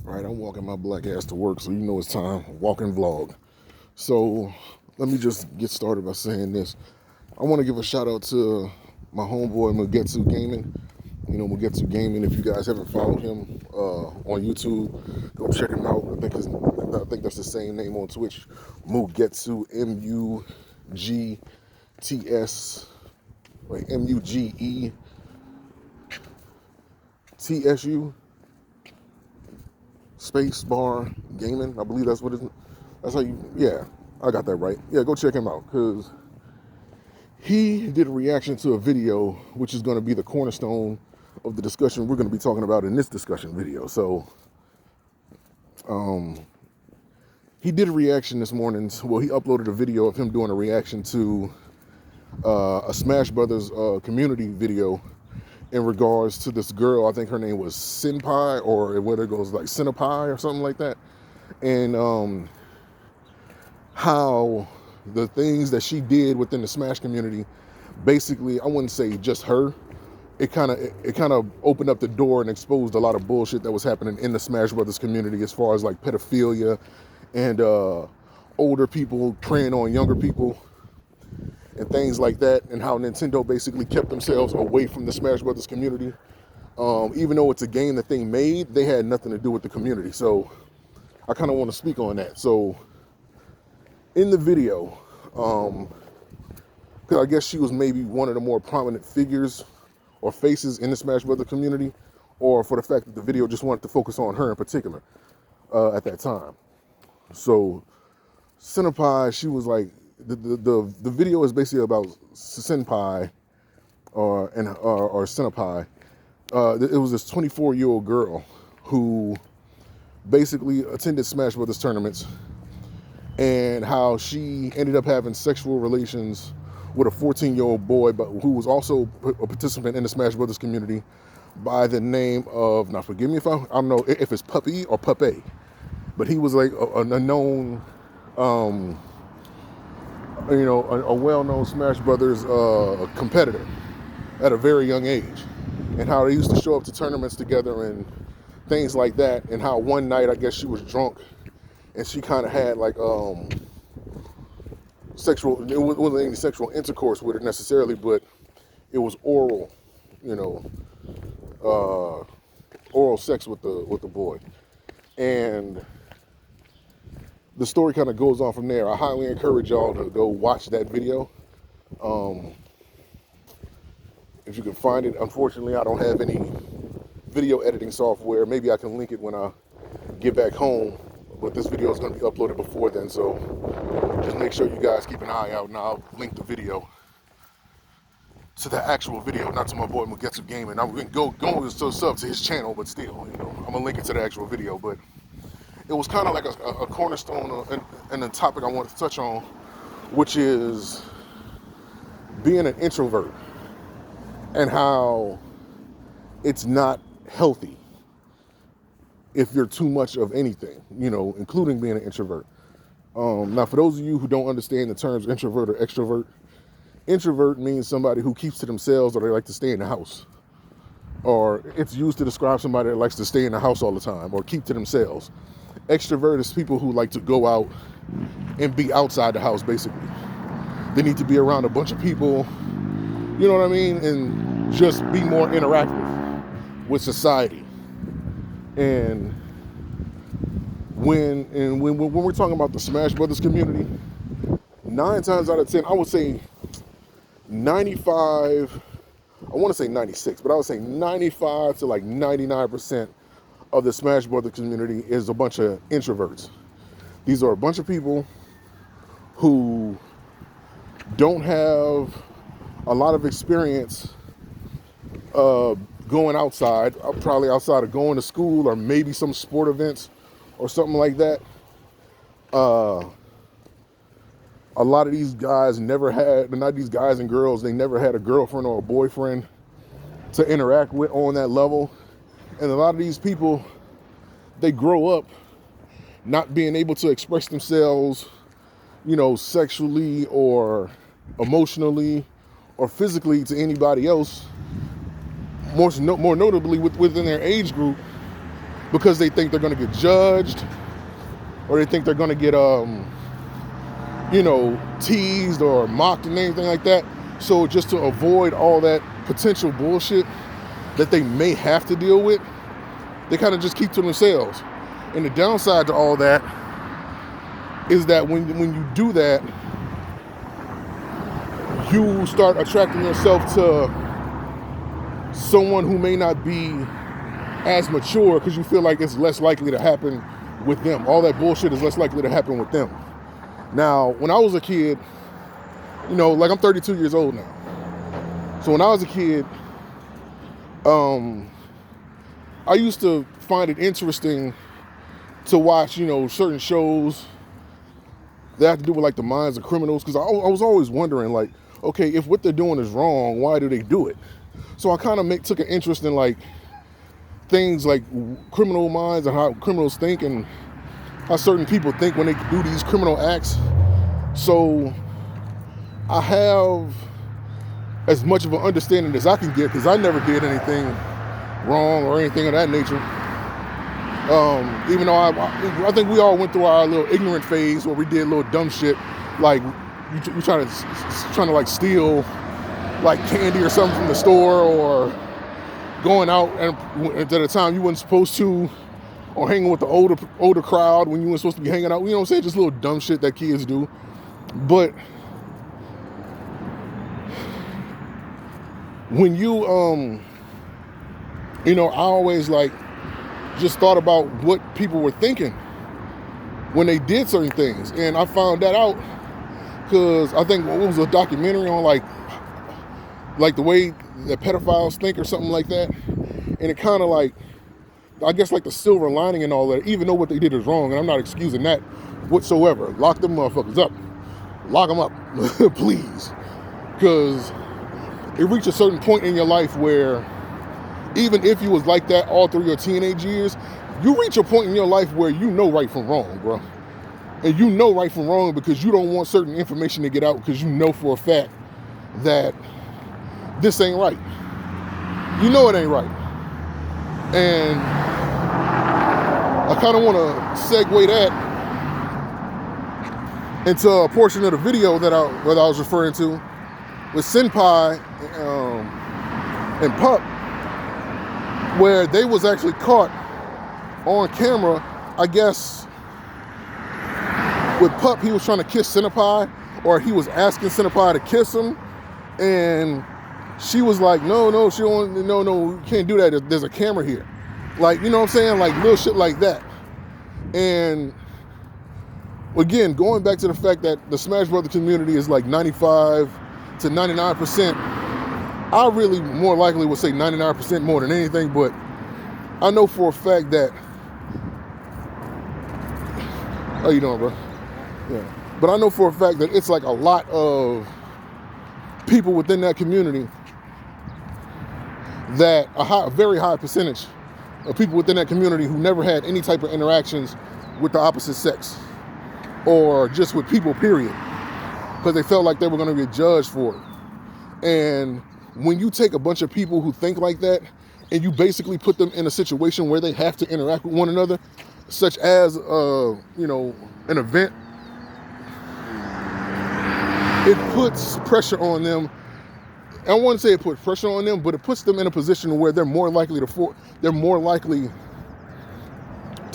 Right, I'm walking my black ass to work, so you know it's time. Walking vlog. So let me just get started by saying this. I want to give a shout out to my homeboy Mugetsu Gaming. You know, Mugetsu Gaming. If you guys haven't followed him on YouTube, go check him out. I think that's the same name on Twitch. Mugetsu MUGTS, like MUGETSU. Space bar gaming, I believe that's what it is. That's how you, yeah, I got that right. Yeah, go check him out, because he did a reaction to a video which is going to be the cornerstone of the discussion we're going to be talking about in this discussion video. So he did a reaction this morning. Well, he uploaded a video of him doing a reaction to a Smash Brothers community video in regards to this girl. I think her name was Cinnpie, or whether it goes like Cinnpie or something like that. And how the things that she did within the Smash community, basically, I wouldn't say just her, it kind of opened up the door and exposed a lot of bullshit that was happening in the Smash Brothers community, as far as like pedophilia and older people preying on younger people and things like that, and how Nintendo basically kept themselves away from the Smash Brothers community. Even though it's a game that they made, they had nothing to do with the community. So I kind of want to speak on that. So in the video, because I guess she was maybe one of the more prominent figures or faces in the Smash Brothers community, or for the fact that the video just wanted to focus on her in particular at that time. So Cinnpie, she was like, the video is basically about Cinnpie or Cinnpie. It was this 24-year-old girl who basically attended Smash Brothers tournaments, and how she ended up having sexual relations with a 14-year-old boy, but who was also a participant in the Smash Brothers community, by the name of, now forgive me if I don't know if it's Puppy or Puppy, but he was like a known, a well-known Smash Brothers competitor at a very young age, and how they used to show up to tournaments together and things like that, and how one night, I guess she was drunk, and she kind of had like sexual, it wasn't any sexual intercourse with her necessarily, but it was oral, oral sex with the boy. And the story kind of goes on from there. I highly encourage y'all to go watch that video. If you can find it. Unfortunately, I don't have any video editing software. Maybe I can link it when I get back home, but this video is going to be uploaded before then, so just make sure you guys keep an eye out, and I'll link the video to the actual video, not to my boy Mugetsu Gaming. I'm going to sub to his channel, but still, I'm going to link it to the actual video. But it was kind of like a cornerstone and a topic I wanted to touch on, which is being an introvert and how it's not healthy if you're too much of anything, including being an introvert. Now, for those of you who don't understand the terms introvert or extrovert, introvert means somebody who keeps to themselves, or they like to stay in the house. Or it's used to describe somebody that likes to stay in the house all the time or keep to themselves. Extrovert is people who like to go out and be outside the house, basically. They need to be around a bunch of people, you know what I mean? And just be more interactive with society. And when we're talking about the Smash Brothers community, 9 times out of 10, I would say 95, I want to say 96, but I would say 95 to like 99% of the Smash Brothers community is a bunch of introverts. These are a bunch of people who don't have a lot of experience going outside, probably outside of going to school or maybe some sport events or something like that. A lot of these guys not these guys and girls, they never had a girlfriend or a boyfriend to interact with on that level. And a lot of these people, they grow up not being able to express themselves, sexually or emotionally or physically to anybody else, more notably within their age group, because they think they're going to get judged, or they think they're going to get teased or mocked and anything like that. So just to avoid all that potential bullshit that they may have to deal with, they kind of just keep to themselves. And the downside to all that is that when you do that, you start attracting yourself to someone who may not be as mature, because you feel like it's less likely to happen with them. All that bullshit is less likely to happen with them. Now, when I was a kid, like I'm 32 years old now. So when I was a kid, I used to find it interesting to watch, certain shows that have to do with like the minds of criminals, because I was always wondering, like, okay, if what they're doing is wrong, why do they do it? So I kind of took an interest in like things like criminal minds and how criminals think and how certain people think when they do these criminal acts. So I have as much of an understanding as I can get, because I never did anything wrong or anything of that nature. Even though I think we all went through our little ignorant phase where we did little dumb shit, like you trying to like steal like candy or something from the store, or going out and at a time you weren't supposed to, or hanging with the older crowd when you weren't supposed to be hanging out. You know what I'm saying? Just little dumb shit that kids do. But when you I always like just thought about what people were thinking when they did certain things, and I found that out because I think it was a documentary on like the way that pedophiles think or something like that, and it kind of like, I guess like the silver lining and all that, even though what they did is wrong, and I'm not excusing that whatsoever. Lock them motherfuckers up. Lock them up, please. Because it reached a certain point in your life where even if you was like that all through your teenage years, you reach a point in your life where you know right from wrong, bro. And you know right from wrong because you don't want certain information to get out, because you know for a fact that this ain't right. You know it ain't right. And I kind of want to segue that into a portion of the video that I was referring to with Cinnpie and Pup, where they was actually caught on camera. I guess with Pup, he was trying to kiss Cinnpie, or he was asking Cinnpie to kiss him, and she was like, no, she don't, no, you can't do that. There's a camera here. Like, you know what I'm saying? Like little shit like that. And again, going back to the fact that the Smash Brothers community is like 95 to 99%, I really more likely would say 99% more than anything, but I know for a fact that, how you doing, bro? Yeah. But I know for a fact that it's like a lot of people within that community, that a very high percentage of people within that community who never had any type of interactions with the opposite sex, or just with people, period, because they felt like they were going to get judged for it. And when you take a bunch of people who think like that and you basically put them in a situation where they have to interact with one another, such as an event, it puts pressure on them. I wouldn't say it puts pressure on them, but it puts them in a position where they're more likely to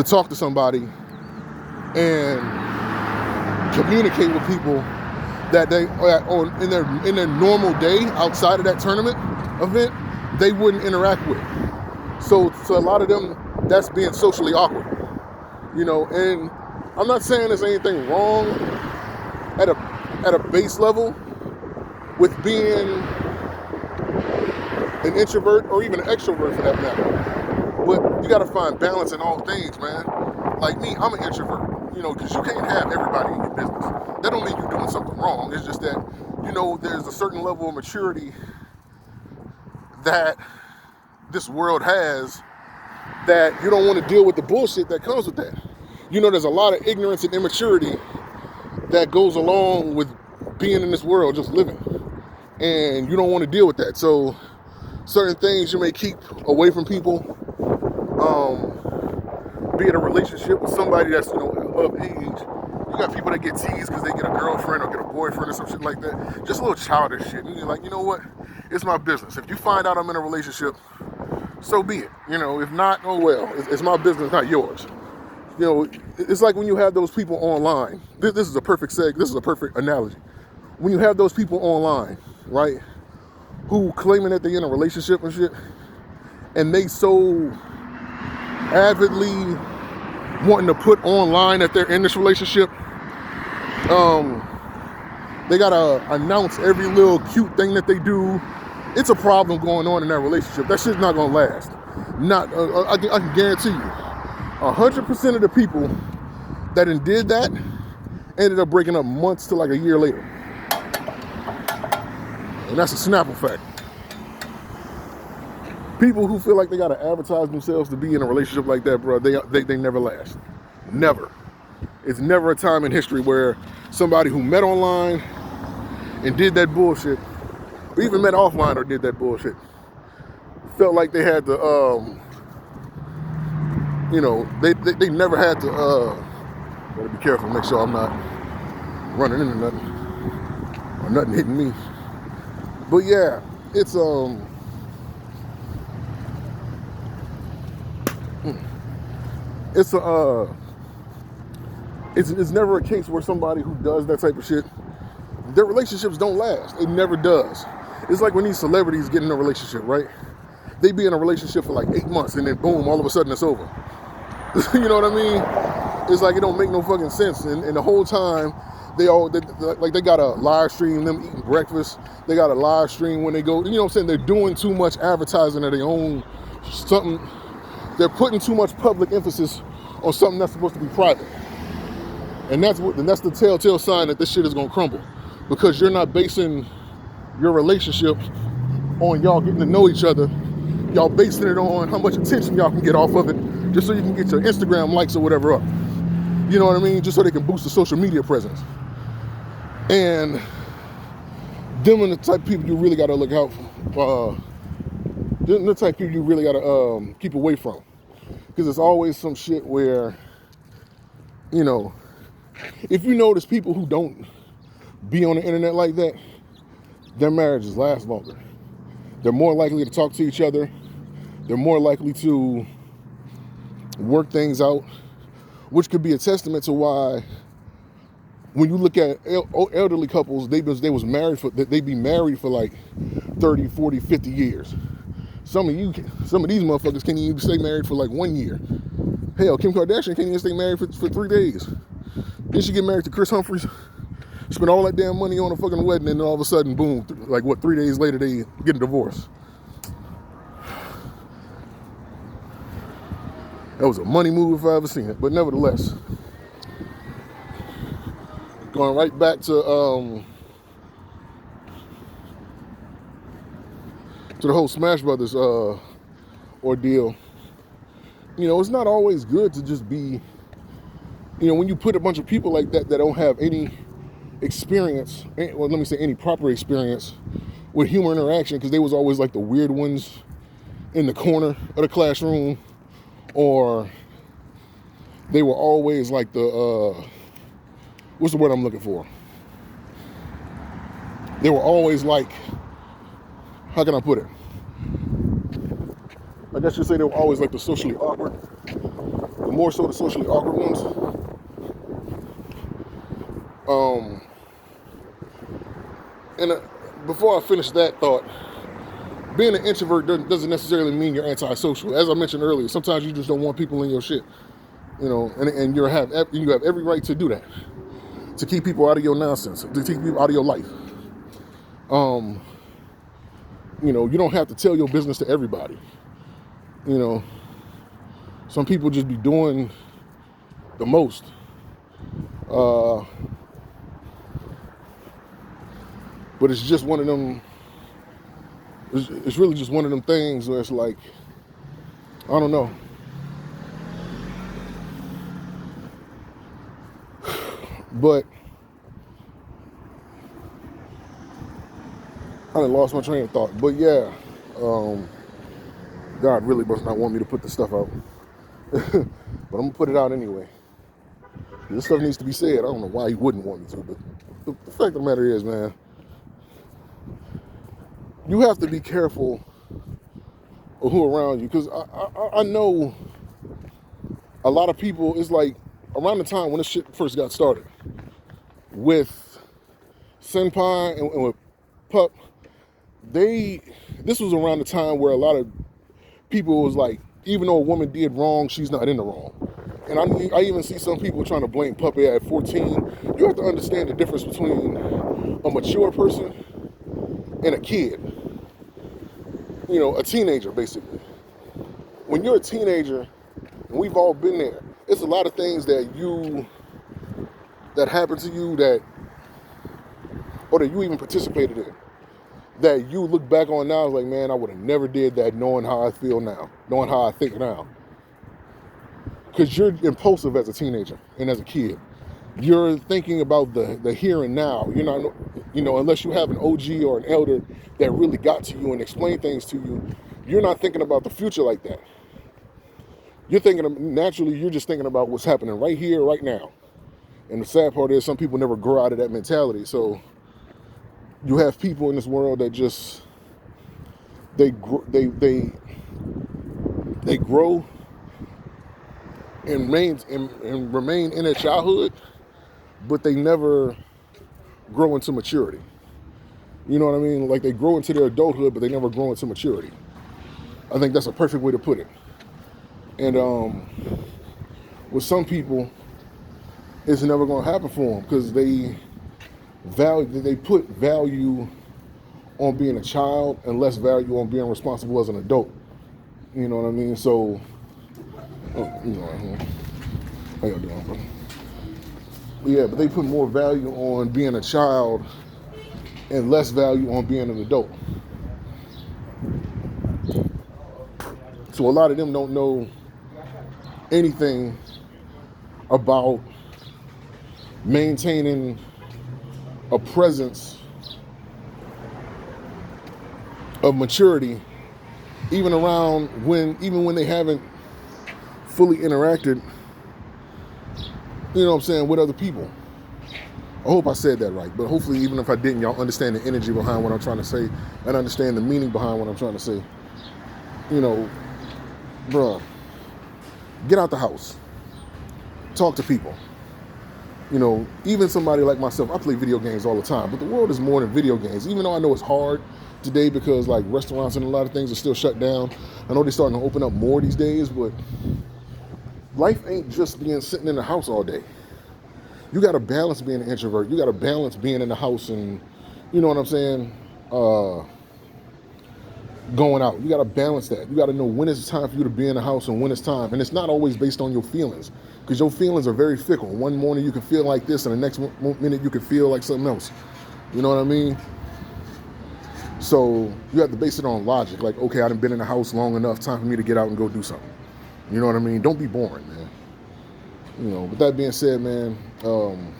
talk to somebody and communicate with people that they, or in their normal day outside of that tournament event, they wouldn't interact with. So a lot of them, that's being socially awkward, and I'm not saying there's anything wrong at a base level with being an introvert or even an extrovert for that matter. But you gotta find balance in all things, man. Like me, I'm an introvert, because you can't have everybody in your business. That don't mean you're doing something wrong. It's just that, there's a certain level of maturity that this world has that you don't want to deal with the bullshit that comes with that. There's a lot of ignorance and immaturity that goes along with being in this world, just living. And you don't want to deal with that. So certain things you may keep away from people. be in a relationship with somebody that's, you know, of age. You got people that get teased because they get a girlfriend or get a boyfriend or some shit like that. Just a little childish shit. And you're like, you know what? It's my business. If you find out I'm in a relationship, so be it. You know, if not, oh well. It's my business, not yours. You know, it's like when you have those people online. This is a perfect this is a perfect analogy. When you have those people online, right, who claiming that they're in a relationship and shit, and they so avidly wanting to put online that they're in this relationship, they gotta announce every little cute thing that they do. It's a problem going on in that relationship. That shit's not gonna last. Not, I can guarantee you, 100% of the people that did that ended up breaking up months to like a year later. And that's a Snapple fact. People who feel like they gotta advertise themselves to be in a relationship like that, bro, they never last. Never. It's never a time in history where somebody who met online and did that bullshit, or even met offline or did that bullshit, felt like they had to, you know, they never had to, gotta be careful, make sure I'm not running into nothing, or nothing hitting me. But yeah, it's, it's never a case where somebody who does that type of shit, their relationships don't last. It never does. It's like when these celebrities get in a relationship, right? They be in a relationship for like 8 months and then boom, all of a sudden it's over. You know what I mean? It's like it don't make no fucking sense. And the whole time, they got a live stream them eating breakfast. They got a live stream when they go, you know what I'm saying? They're doing too much advertising of their own something. They're putting too much public emphasis on something that's supposed to be private. And that's the telltale sign that this shit is gonna crumble. Because you're not basing your relationship on y'all getting to know each other. Y'all basing it on how much attention y'all can get off of it, just so you can get your Instagram likes or whatever up. You know what I mean? Just so they can boost the social media presence. And them are the type of people you really gotta look out for. Them the type of people you really gotta keep away from. Because it's always some shit where, you know, if you notice people who don't be on the internet like that, their marriages last longer. They're more likely to talk to each other. They're more likely to work things out, which could be a testament to why, when you look at elderly couples, they be married for like 30, 40, 50 years. Some of these motherfuckers can't even stay married for like 1 year. Hell, Kim Kardashian can't even stay married for 3 days. Then she get married to Chris Humphries, spend all that damn money on a fucking wedding, and then all of a sudden, boom, like what, 3 days later, they get a divorce. That was a money move if I ever seen it, but nevertheless. Going right back to the whole SmashBros ordeal. You know, it's not always good to just be, you know, when you put a bunch of people like that don't have any experience, well, let me say any proper experience with human interaction, because they was always like the weird ones in the corner of the classroom, or they were always like the, what's the word I'm looking for? They were always like, how can I put it? I guess you say they were always like the socially awkward. The more so the socially awkward ones. Before I finish that thought, being an introvert doesn't necessarily mean you're antisocial. As I mentioned earlier, sometimes you just don't want people in your shit. You know, and you have every right to do that. To keep people out of your nonsense, to keep people out of your life. You know, you don't have to tell your business to everybody. You know, some people just be doing the most. But it's just one of them, it's really just one of them things where it's like, I don't know. But I done lost my train of thought. But yeah, God really must not want me to put this stuff out. But I'm gonna put it out anyway. This stuff needs to be said. I don't know why he wouldn't want me to, but the fact of the matter is, man, you have to be careful of who around you, because I know a lot of people. It's like around the time when this shit first got started with Cinnpie and with Pup, this was around the time where a lot of people was like, even though a woman did wrong, she's not in the wrong. And I even see some people trying to blame Puppy at 14. You have to understand the difference between a mature person and a kid. You know, a teenager, basically. When you're a teenager, and we've all been there, it's a lot of things that happen to you or that you even participated in, that you look back on now like, man, I would have never did that, knowing how I feel now, knowing how I think now. Because you're impulsive as a teenager and as a kid. You're thinking about the here and now. You're not, unless you have an OG or an elder that really got to you and explained things to you, you're not thinking about the future like that. Naturally, you're just thinking about what's happening right here, right now. And the sad part is some people never grow out of that mentality. So you have people in this world that just, they grow and remain in their childhood, but they never grow into maturity. You know what I mean? Like, they grow into their adulthood, but they never grow into maturity. I think that's a perfect way to put it. And with some people, it's never going to happen for them because they put value on being a child and less value on being responsible as an adult. You know what I mean? So, how y'all doing, bro? Yeah, but they put more value on being a child and less value on being an adult. So a lot of them don't know anything about maintaining a presence of maturity, even when they haven't fully interacted, with other people. I hope I said that right, but hopefully, even if I didn't, y'all understand the energy behind what I'm trying to say and understand the meaning behind what I'm trying to say. Bruh, get out the house. Talk to people. Even somebody like myself, I play video games all the time, but the world is more than video games. Even though I know it's hard today because like restaurants and a lot of things are still shut down. I know they're starting to open up more these days, but life ain't just being sitting in the house all day. You got to balance being an introvert. You got to balance being in the house and, you know what I'm saying, going out. You got to balance that. You got to know when it's time for you to be in the house and when it's time. And it's not always based on your feelings, because your feelings are very fickle. One morning you can feel like this and the next minute you can feel like something else. You know what I mean? So you have to base it on logic. Like, okay, I done been in the house long enough, time for me to get out and go do something. You know what I mean? Don't be boring, man. With that being said, man, I'm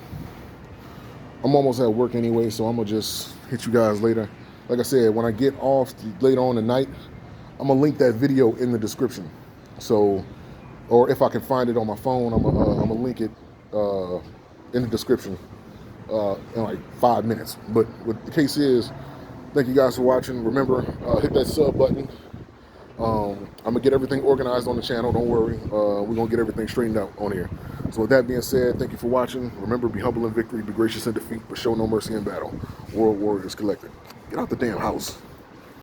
almost at work anyway, so I'm going to just hit you guys later. Like I said, when I get off later on tonight, I'm going to link that video in the description. So, or if I can find it on my phone, I'm going to link it in the description in like 5 minutes. But what the case is, thank you guys for watching. Remember, hit that sub button. I'm going to get everything organized on the channel. Don't worry. We're going to get everything straightened out on here. So with that being said, thank you for watching. Remember, be humble in victory, be gracious in defeat, but show no mercy in battle. World Warriors Collective. Get out the damn house.